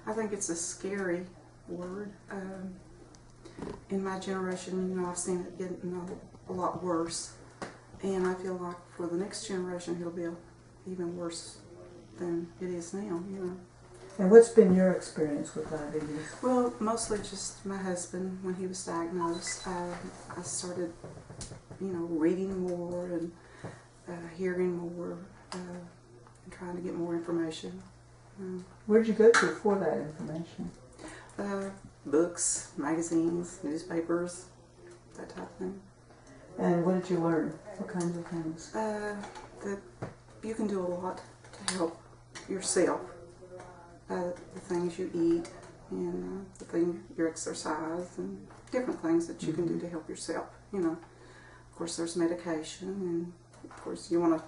I think it's a scary word. In my generation, I've seen it getting a lot worse, and I feel like for the next generation, it'll be even worse than it is now. And what's been your experience with diabetes? Well, mostly just my husband. When he was diagnosed, I started, reading more and hearing more, and trying to get more information. Where did you go to for that information? Books, magazines, newspapers, that type of thing. And what did you learn? What kinds of things? That you can do a lot to help yourself. The things you eat and your exercise and different things that you can do to help yourself. Of course, there's medication, and of course you want to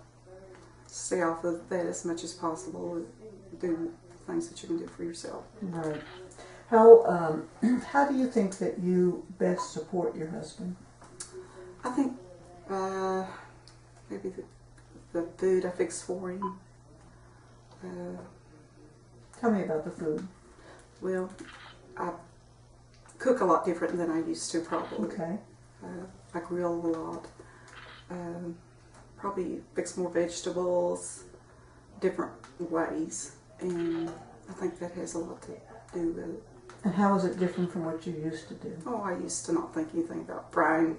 stay off of that as much as possible. Do things that you can do for yourself. Right. How do you think that you best support your husband? I think maybe the food I fix for him. Tell me about the food. Well, I cook a lot different than I used to, probably. Okay. I grill a lot. Probably fix more vegetables, different ways, and I think that has a lot to do with it. And how is it different from what you used to do? Oh, I used to not think anything about frying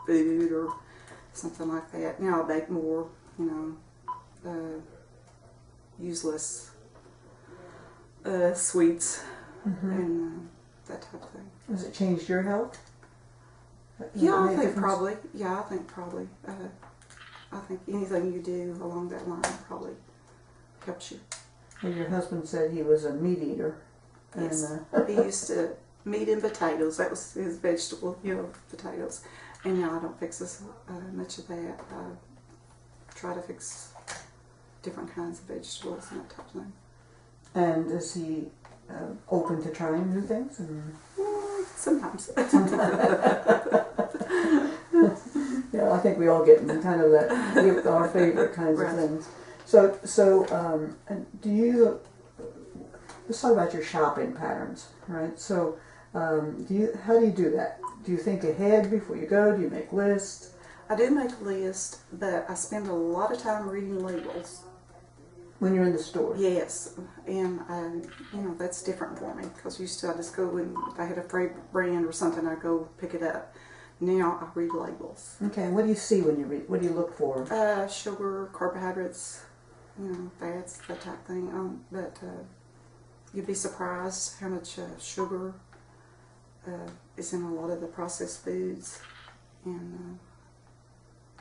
food or something like that. Now I bake more, use less sweets and that type of thing. Has it changed your health? Yeah, I think probably. I think anything you do along that line probably helps you. And your husband said he was a meat eater. Yes, he used to meat and potatoes. That was his vegetable, potatoes. And now I don't fix as much of that. I try to fix different kinds of vegetables and that type of thing. And is he open to trying new things? Sometimes. Yeah, I think we all get kind of that, our favorite kinds of things. So, do you? Let's talk about your shopping patterns, right? So, how do you do that? Do you think ahead before you go? Do you make lists? I do make a list, but I spend a lot of time reading labels. When you're in the store? Yes, and that's different for me, because used to I just go and if I had a favorite brand or something, I'd go pick it up. Now I read labels. Okay, and what do you see when you read? What do you look for? Sugar, carbohydrates, fats, that type of thing. But you'd be surprised how much sugar is in a lot of the processed foods, and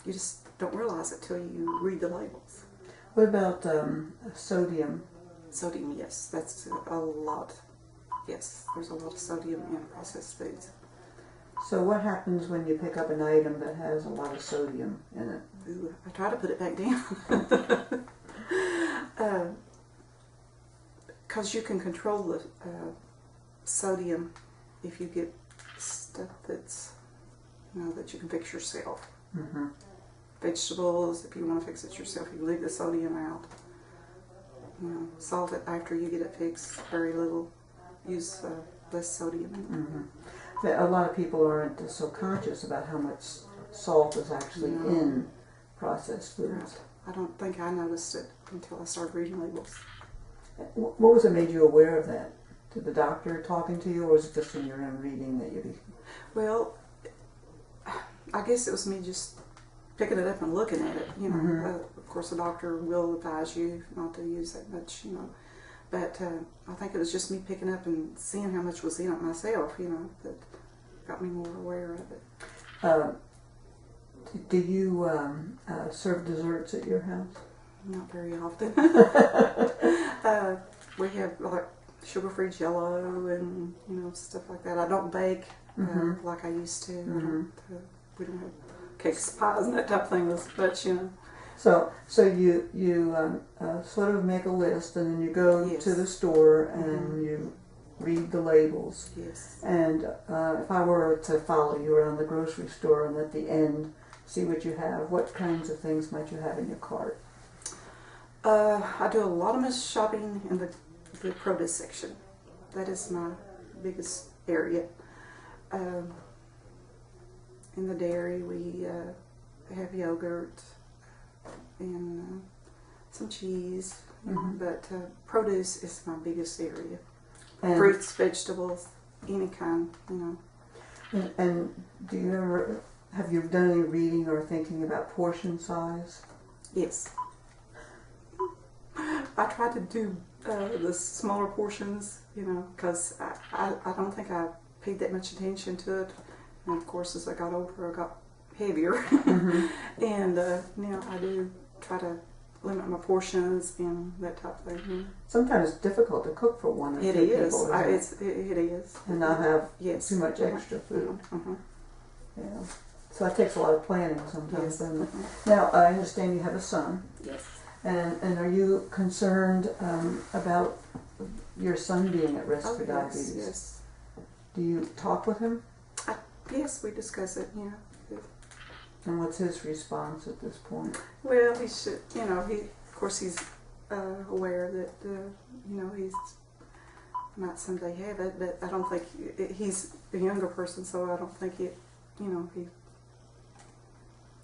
you just don't realize it till you read the labels. What about sodium? Sodium, yes, that's a lot. Yes, there's a lot of sodium in processed foods. So what happens when you pick up an item that has a lot of sodium in it? Ooh, I try to put it back down. Because you can control the sodium if you get stuff that's, that you can fix yourself. Vegetables, if you want to fix it yourself, you leave the sodium out. Salt it after you get it fixed, very little. Use less sodium in it. A lot of people aren't so conscious about how much salt is actually in processed foods. Right. I don't think I noticed it until I started reading labels. What was it made you aware of that? Did the doctor talking to you, or was it just in your own reading that you? Well, I guess it was me just picking it up and looking at it. Of course, the doctor will advise you not to use that much. But I think it was just me picking up and seeing how much was in it myself. That got me more aware of it. Do you serve desserts at your house? Not very often. We have like sugar-free Jello and stuff like that. I don't bake like I used to. We don't have cakes, pies, and that type of thing as much. So you sort of make a list, and then you go to the store and you read the labels. Yes. And if I were to follow you around the grocery store and at the end see what you have, what kinds of things might you have in your cart? I do a lot of my shopping in the produce section. that is my biggest area. In the dairy, we have yogurt and some cheese, but produce is my biggest area. And Fruits, vegetables, any kind, And have you done any reading or thinking about portion size? Yes. I try to do the smaller portions, because I don't think I paid that much attention to it. And of course, as I got older, I got heavier. And now I do try to limit my portions and that type of thing. Sometimes it's difficult to cook for one or two It is. people. It is. And not have Yes. too much extra food. Mm-hmm. Yeah. So that takes a lot of planning sometimes. Yes. Doesn't it? Now, I understand you have a son. Yes. And are you concerned about your son being at risk for Yes. diabetes? Yes. Do you talk with him? Yes, we discuss it. Yeah. And what's his response at this point? Well, he should. Of course, he's aware that he's might someday have it, but I don't think he's a younger person, so I don't think he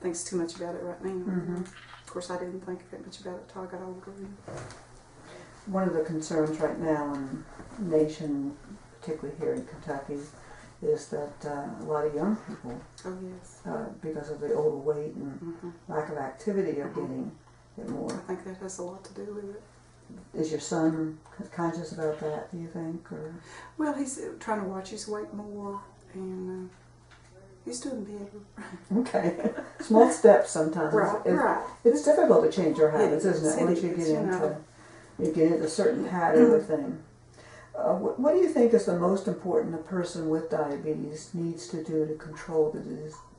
thinks too much about it right now. Of course, I didn't think that much about it until I got older. One of the concerns right now in the nation, particularly here in Kentucky, is that a lot of young people, Oh yes, because of the overweight and lack of activity, are getting it more. I think that has a lot to do with it. Is your son conscious about that, do you think? Or? Well, he's trying to watch his weight more, and he's doing better. Okay. Small steps sometimes. Right. It's difficult to change your habits, It is. isn't it? Once It you is, get into a certain pattern of thing. What do you think is the most important a person with diabetes needs to do to control the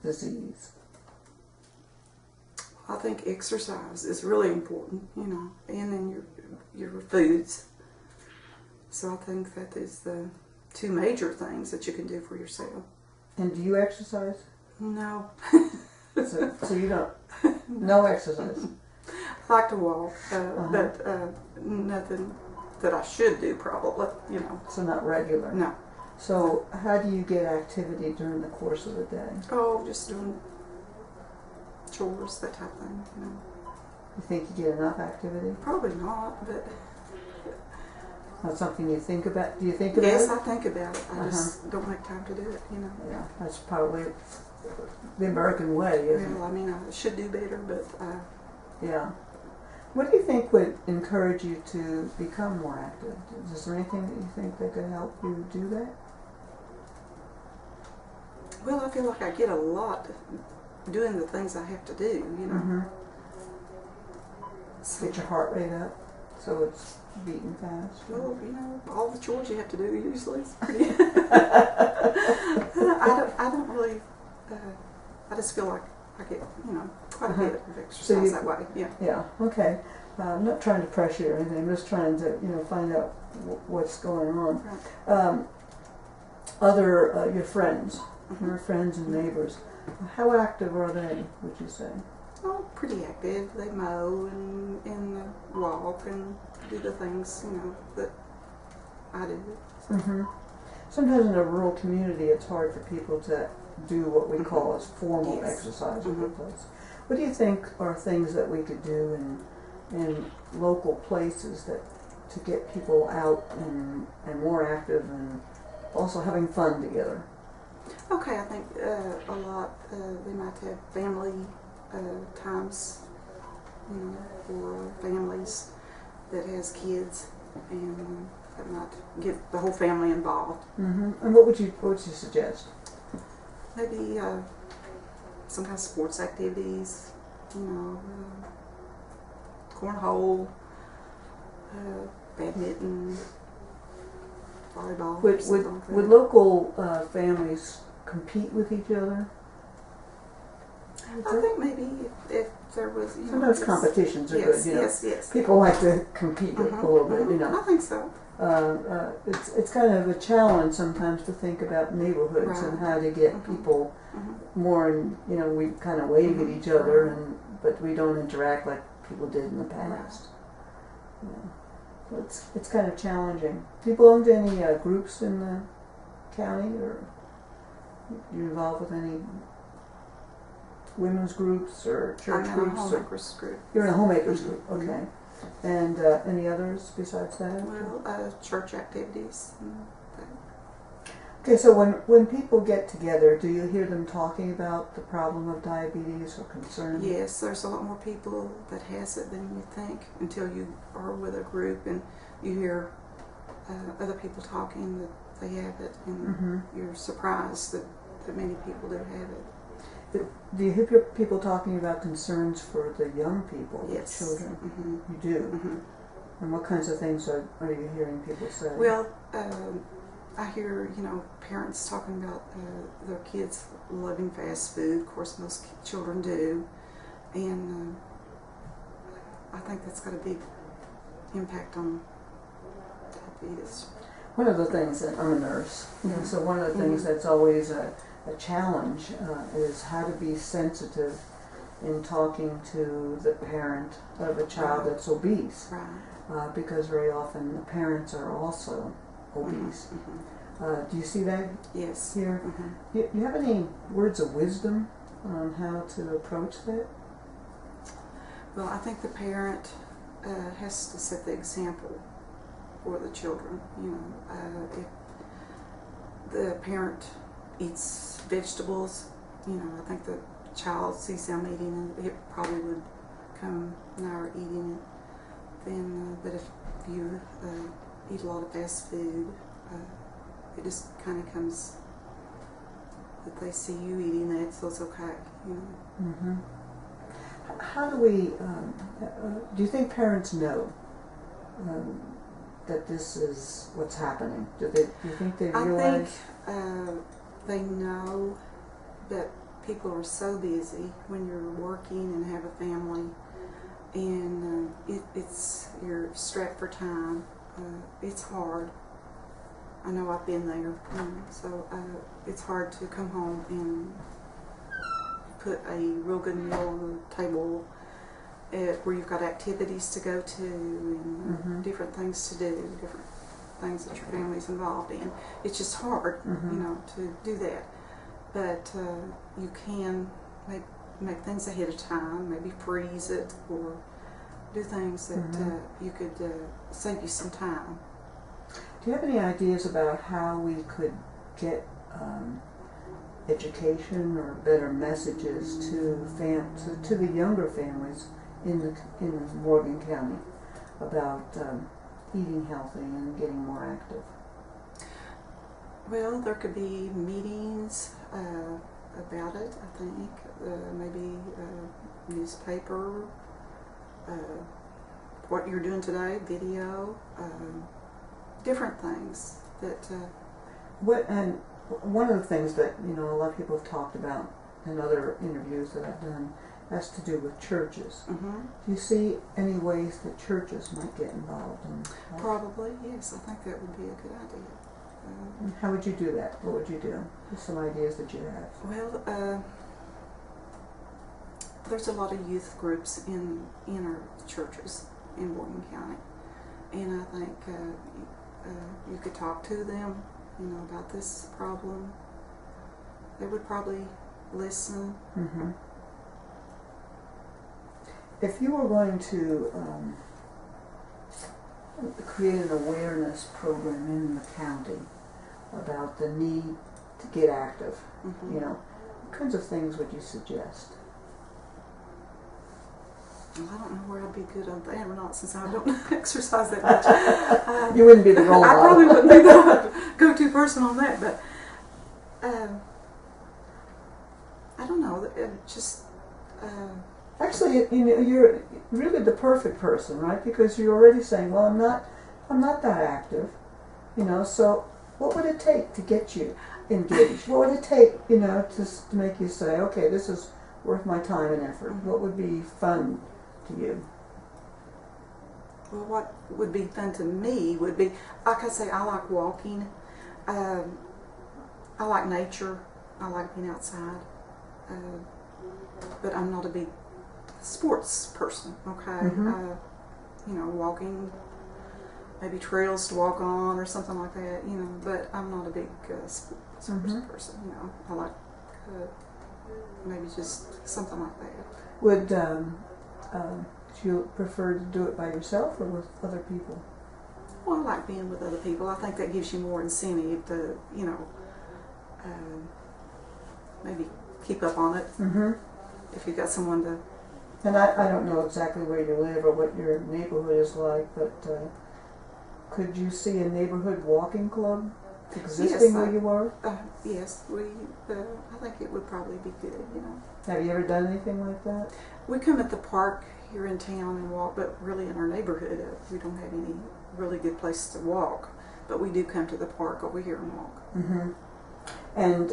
disease? I think exercise is really important, and then your foods. So I think that is the two major things that you can do for yourself. And do you exercise? No. So you don't? No exercise? I like to walk, but nothing that I should do probably, So not regular? No. So how do you get activity during the course of the day? Oh, just doing chores, that type of thing, You think you get enough activity? Probably not, but Not something you think about? Do you think about yes, it? I think about it. I just don't make time to do it, Yeah, that's probably the American way, isn't it? Well, I mean, I should do better, but Yeah. What do you think would encourage you to become more active? Is there anything that you think that could help you do that? well, I feel like I get a lot doing the things I have to do, So, Get your heart rate up so it's beating fast? well, all the chores you have to do usually is pretty. I don't really. I just feel like I get, quite a bit of exercise that way. Yeah. Yeah, okay. I'm not trying to pressure you or anything. I'm just trying to, find out what's going on. Right. Your friends, your friends and neighbors, how active are they, would you say? Oh, pretty active. They mow and walk and do the things, that I do. Sometimes in a rural community it's hard for people to do what we call as formal Yes. exercise in the place. What do you think are things that we could do in local places to get people out and more active and also having fun together? Okay, I think a lot, they might have family times, for families that has kids, and that might get the whole family involved. And what would you suggest? Maybe some kind of sports activities, cornhole, badminton, volleyball. something like that. Would local families compete with each other? I think maybe if there was, Sometimes competitions are yes, good. Yes. People like to compete a little bit. I think so. It's kind of a challenge sometimes to think about neighborhoods and how to get people more, and we kind of wave at each other, but we don't interact like people did in the past. Yeah. it's kind of challenging. Do you belong to any groups in the county, or you involved with any women's groups or church I'm groups? in a homemakers group. You're in a homemakers group, okay. And any others besides that? Well, church activities. Okay, so when people get together, do you hear them talking about the problem of diabetes or concern? Yes, there's a lot more people that has it than you think until you are with a group and you hear other people talking that they have it, and you're surprised that many people do have it. Do you hear people talking about concerns for the young people, yes. the children? Mm-hmm. You do? Mm-hmm. And what kinds of things are you hearing people say? Well, I hear, parents talking about their kids loving fast food. Of course, most children do. And I think that's got a big impact on diabetes. One of the things that I'm a nurse, and so one of the things that's always a challenge is how to be sensitive in talking to the parent of a child that's obese, Right. because very often the parents are also obese. Do you see that Yes. here? You have any words of wisdom on how to approach that? Well, I think the parent has to set the example for the children. If the parent eats vegetables, I think the child sees them eating it, it probably would come nigh eating it. Then, but if you eat a lot of fast food, it just kind of comes that they see you eating that, so it's okay. How do we? Do you think parents know that this is what's happening? Do you think they realize? I think they know, but people are so busy when you're working and have a family, and you're strapped for time. It's hard. I know I've been there, so it's hard to come home and put a real good meal on the table where you've got activities to go to and different things to do, different things that your family's involved in. It's just hard, to do that. But you can make things ahead of time, maybe freeze it or do things that you could save you some time. Do you have any ideas about how we could get education or better messages to the younger families in Morgan County about eating healthy and getting more active? Well, there could be meetings about it, I think. Maybe newspaper, what you're doing today, video, different things that. And one of the things that a lot of people have talked about in other interviews that I've done has to do with churches. Do you see any ways that churches might get involved in that? Probably, yes. I think that would be a good idea. How would you do that? What would you do? Just some ideas that you have. Well, there's a lot of youth groups in our churches in Burton County, and I think you could talk to them, about this problem. They would probably listen. If you were going to create an awareness program in the county about the need to get active, what kinds of things would you suggest? Well, I don't know where I'd be good on that or not, since I don't exercise that much. You wouldn't be the role model. I probably wouldn't be the go-to person on that, but I don't know. Actually, you're really the perfect person, right? Because you're already saying, "Well, I'm not that active," So, what would it take to get you engaged? What would it take, to make you say, "Okay, this is worth my time and effort"? What would be fun to you? Well, what would be fun to me would be, like I say, I like walking. I like nature. I like being outside. But I'm not a big sports person, okay? Walking maybe trails to walk on or something like that, you know. But I'm not a big sports person, you know. I like maybe just something like that. Would you prefer to do it by yourself or with other people? Well, I like being with other people. I think that gives you more incentive to, you know, maybe keep up on it. If you've got someone to... And I don't know exactly where you live or what your neighborhood is like, but could you see a neighborhood walking club existing where you are? Yes, I think it would probably be good, you know. Have you ever done anything like that? We come at the park here in town and walk, but really in our neighborhood we don't have any really good place to walk. But we do come to the park over here and walk. And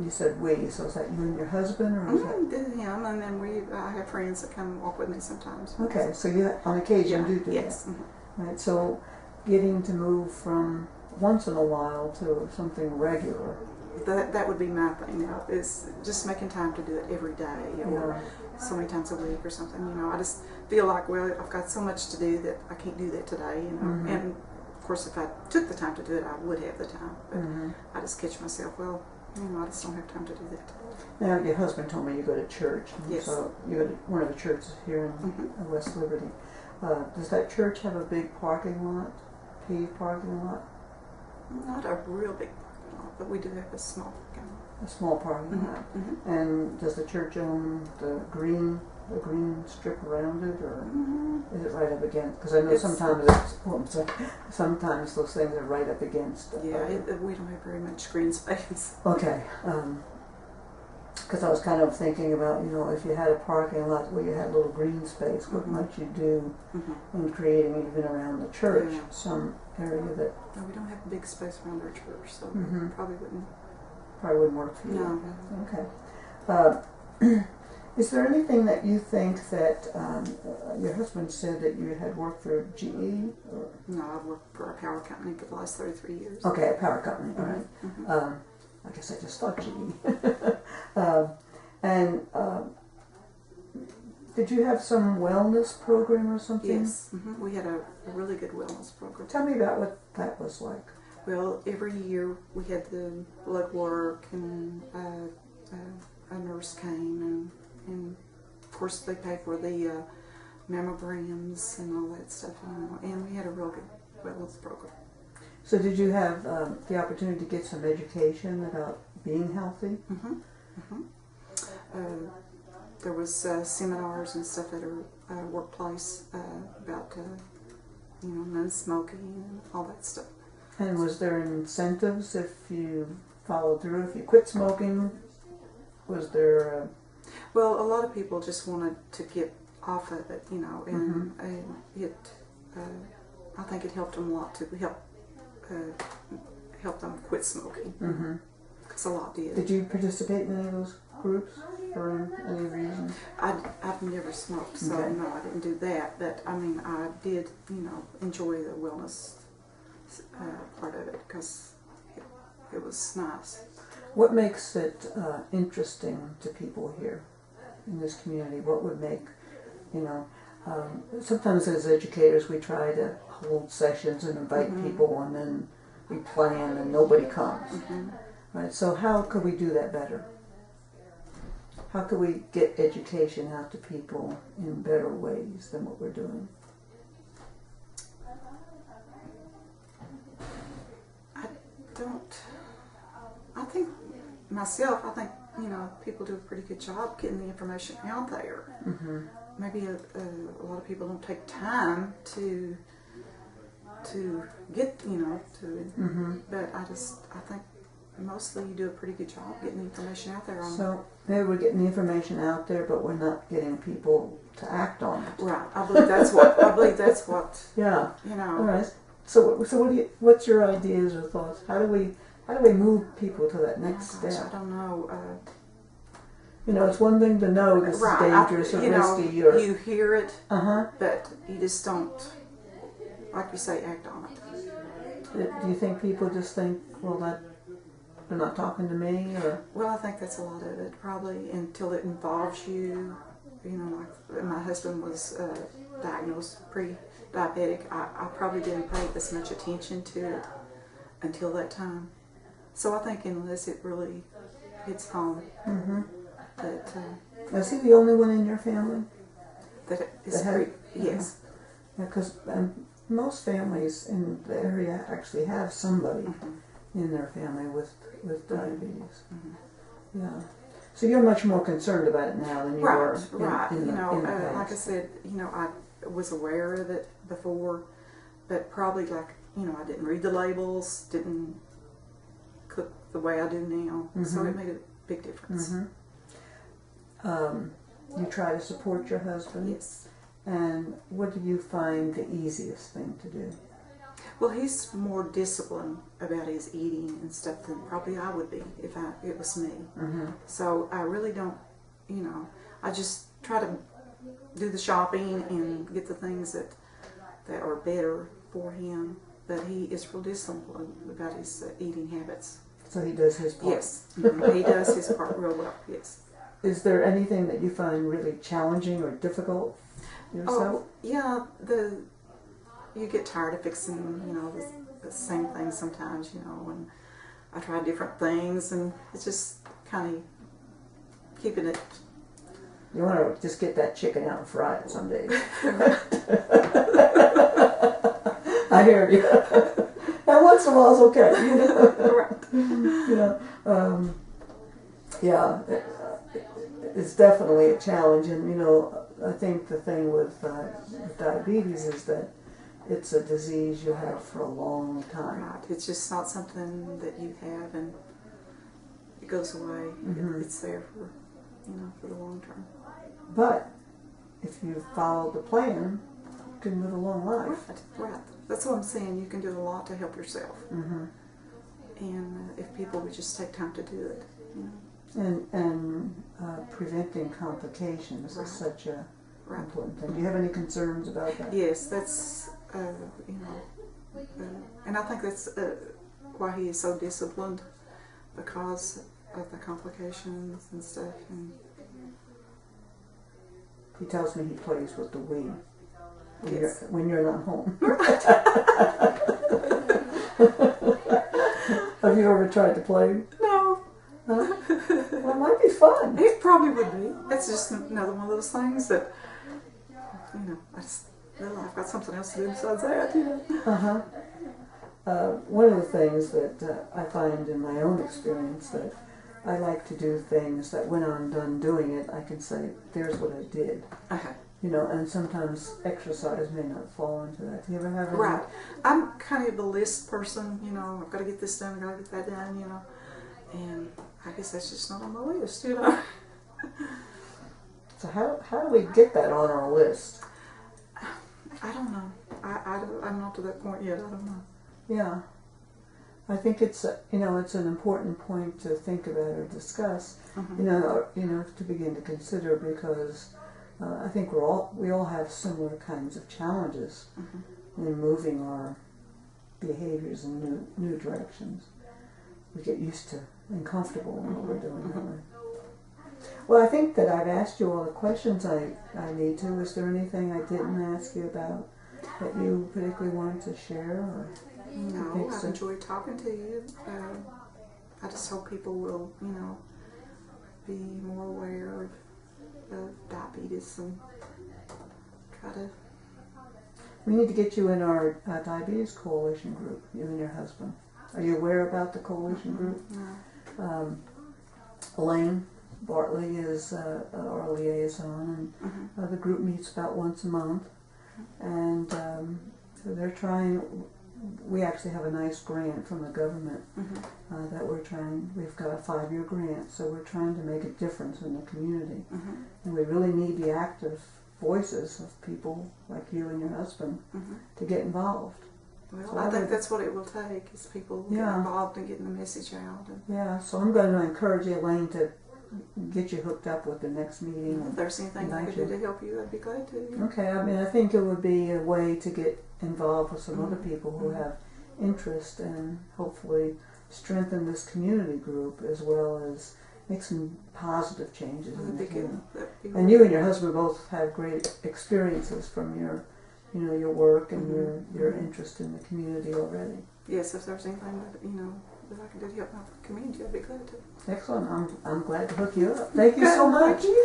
you said we, so is that you and your husband, or is that him? And then I have friends that come walk with me sometimes. Okay, so you on occasion do yes. that. Right. So getting to move from once in a while to something regular. That would be my thing now, is just making time to do it every day or so many times a week or something. You know, I just feel like, well, I've got so much to do that I can't do that today, you know. And of course, if I took the time to do it, I would have the time. But I just catch myself, well, you know, I just don't have time to do that today. Now, your husband told me you go to church. Yes. So you go to one of the churches here in West Liberty. Does that church have a big parking lot, paved parking lot? Not a real big parking lot, but we do have a small parking lot. A small parking lot. And does the church own the green strip around it, or is it right up against? Because I know sometimes those things are right up against. We don't have very much green space. Okay. Because I was kind of thinking about, you know, if you had a parking lot where you had a little green space, what might you do in creating even around the church some area that... No, we don't have a big space around our church, so probably wouldn't... Probably wouldn't work for you. No. Okay. Is there anything that you think that your husband said that you had worked for GE? Or? No, I've worked for a power company for the last 33 years. Okay, a power company, all right. I guess I just thought GE. Did you have some wellness program or something? Yes, we had a really good wellness program. Tell me about what that was like. Well, every year we had the blood work, and a nurse came, and of course they pay for the mammograms and all that stuff, you know, and we had a real good wellness program. So did you have the opportunity to get some education about being healthy? There was seminars and stuff at our workplace about no smoking and all that stuff. And was there incentives if you followed through? If you quit smoking, was there? Well, a lot of people just wanted to get off of it, you know, and it. I think it helped them a lot to help them quit smoking. Because a lot did. Did you participate in any of those groups for any reason? I've never smoked, so no, I didn't do that. But I mean, I did, enjoy the wellness part of it because it was nice. What makes it interesting to people here in this community? What would make, sometimes as educators we try to hold sessions and invite people, and then we plan and nobody comes. Right? So how could we do that better? How could we get education out to people in better ways than what we're doing? I think people do a pretty good job getting the information out there. Maybe a lot of people don't take time to get, but I think mostly you do a pretty good job getting the information out there. So maybe we're getting the information out there, but we're not getting people to act on it. Right. I believe that's what. Yeah. All right. So what's your ideas or thoughts? How do we move people to that next step? I don't know. It's one thing to know this is dangerous or risky. You hear it, but you just don't, like you say, act on it. Do you think people just think, well, that they're not talking to me, or? Well, I think that's a lot of it, probably, until it involves you. Like my husband was diagnosed diabetic, I probably didn't pay this much attention to it until that time. So I think unless it really hits home, that Is he the only one in your family? that is That had- yes. Because most families in the area actually have somebody in their family with diabetes. Yeah. So you're much more concerned about it now than you were in the past. Like I said, I was aware of it before, but probably I didn't read the labels, didn't cook the way I do now, so it made a big difference. You try to support your husband? Yes. And what do you find the easiest thing to do? Well, he's more disciplined about his eating and stuff than probably I would be if it was me. So I really don't, I just try to do the shopping and get the things that are better for him. But he is real disciplined about his eating habits. So he does his part? Yes. He does his part real well, yes. Is there anything that you find really challenging or difficult yourself? Oh, yeah, you get tired of fixing, the same thing sometimes, and I try different things, and it's just kind of keeping it. You want to just get that chicken out and fry it some days. I hear you. And once in a while it's okay, Yeah, it's definitely a challenge, and I think the thing with diabetes is that it's a disease you have for a long time. Right. It's just not something that you have and it goes away. It's there for the long term. But if you follow the plan, you can live a long life. Right. That's what I'm saying. You can do a lot to help yourself. And if people would just take time to do it. And preventing complications is such a important thing. Do you have any concerns about that? Yes, that's and I think that's why he is so disciplined, because of the complications and stuff. And he tells me he plays with the Wii yes. when you're not home. Have you ever tried to play? No. Huh? Well, it might be fun. It probably would be. It's just another one of those things that, I've got something else to do besides that, One of the things that I find in my own experience that I like to do things that when I'm done doing it, I can say, there's what I did. And sometimes exercise may not fall into that. Do you ever have any? Right. I'm kind of the list person, I've got to get this done, I've got to get that done, and I guess that's just not on my list, So how do we get that on our list? I don't know. I'm not to that point yet. I don't know. Yeah. I think it's it's an important point to think about or discuss, to begin to consider, because I think we all have similar kinds of challenges in moving our behaviors in new directions. We get used to and comfortable in what we're doing, don't we? Well, I think that I've asked you all the questions I need to. Is there anything I didn't ask you about that you particularly wanted to share? Or no, I've enjoyed talking to you. I just hope people will, be more aware of diabetes and try to. We need to get you in our diabetes coalition group, you and your husband. Are you aware about the coalition group? No. Elaine Bartley is our liaison, and the group meets about once a month, and they're trying. We actually have a nice grant from the government that we've got a 5-year grant, so we're trying to make a difference in the community, and we really need the active voices of people like you and your husband to get involved. Well, So I think that's what it will take, is people getting involved and getting the message out. And so I'm going to encourage Elaine to get you hooked up with the next meeting. If there's anything I could do to help you, I'd be glad to. Okay, I think it would be a way to get involved with some other people who have interest and hopefully strengthen this community group as well as make some positive changes in the community. And you and your husband both have great experiences from your your work and your interest in the community already. Yes, if there's anything that that I can do to help out the community, I'd be glad to. Excellent. I'm glad to hook you up. Thank you so much.